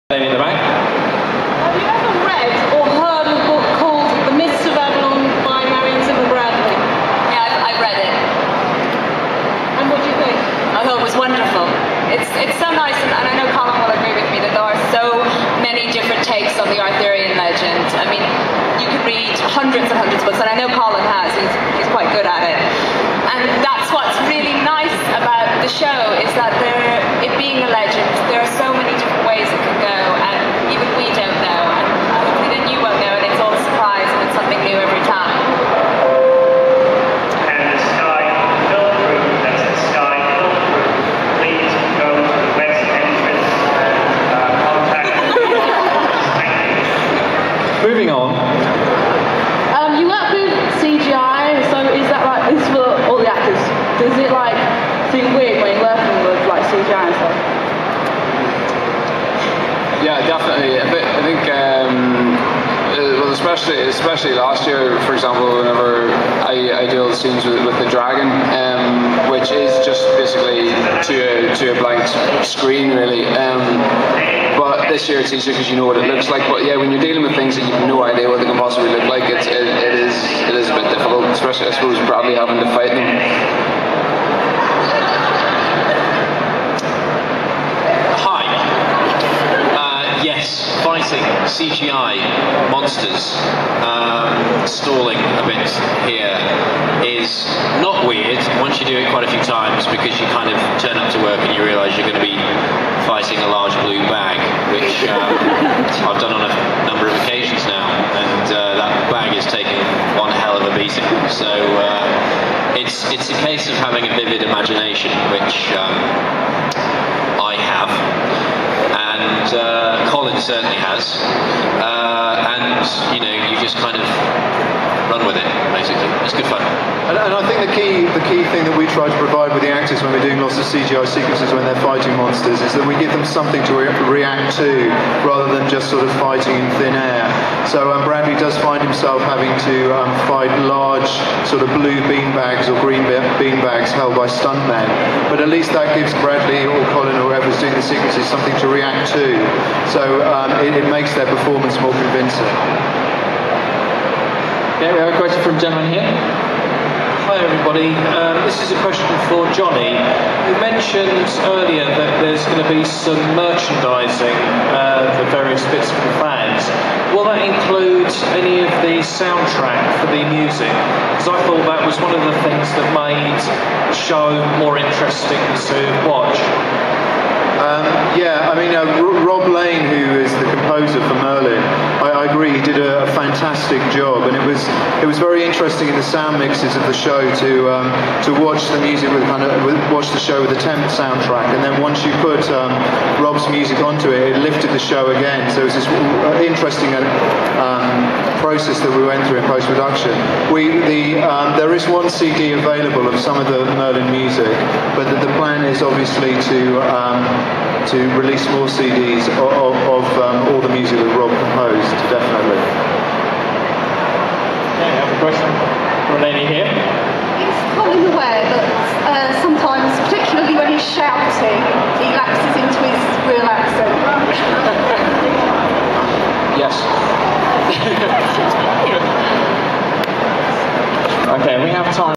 Lady in the back. Have you ever read or heard of a book called The Mists of Avalon by Merlin? Yeah, I've read it. And what do you think? I thought it was wonderful. It's so nice, and I know Colin will agree with me that there are so many different takes on the Arthurian legend. I mean, you could read hundreds and hundreds of books, and I know Colin has. He's quite good at it. And that's what's really nice about the show, is that it being a legend, there are so many different ways it can go, and even we don't know, and hopefully then you won't know, and it's all a surprise, and it's something new every time. And the sky filled through, that's the sky filled through. Please go to the west entrance and contact me. Thank you. Moving on. You work with CGI, so is that like this for all the actors? Does it like seem weird when you're working with like CGI and stuff? Yeah, definitely. I think, well, especially last year, for example, whenever I do all the scenes with the dragon, which is just basically to a blank screen, really. But this year it's easier because you know what it looks like. But yeah, when you're dealing with things that you have no idea what they can possibly look like, it is a bit difficult, especially I suppose Bradley having to fight them. Yes, fighting, CGI, monsters, stalling a bit here is not weird once you do it quite a few times, because you kind of turn up to work and you realise you're going to be fighting a large blue bag, which I've done on a number of occasions now, and that bag is taking one hell of a beating. So it's a case of having a vivid imagination, which I have. And Colin certainly has, and you know, you just kind of run with it, basically. It's good fun. And I think the key thing that we try to provide with the actors when we're doing lots of CGI sequences when they're fighting monsters is that we give them something to react to, rather than just sort of fighting in thin air. So Bradley does find himself having to fight large sort of blue beanbags or green beanbags held by stuntmen, but at least that gives Bradley or Colin or whoever's doing the sequences something to react to. So it makes their performance more convincing. Yeah, we have a question from a gentleman here. Hi everybody, this is a question for Johnny. You mentioned earlier that there's going to be some merchandising for various bits for the fans. Will that include any of the soundtrack for the music? Because I thought that was one of the things that made the show more interesting to watch. Yeah, I mean, Rob Lane, who is the composer for Merlin, I agree, he did a fantastic job, and it was very interesting in the sound mixes of the show to watch the music watch the show with the temp soundtrack, and then once you put Rob's music onto it, it lifted the show again. So it was this interesting process that we went through in post-production. There is one CD available of some of the Merlin music, but the plan is obviously to release more CDs of all the music that Rob composed, definitely. Okay, I have a question from a lady here. Is Colin aware that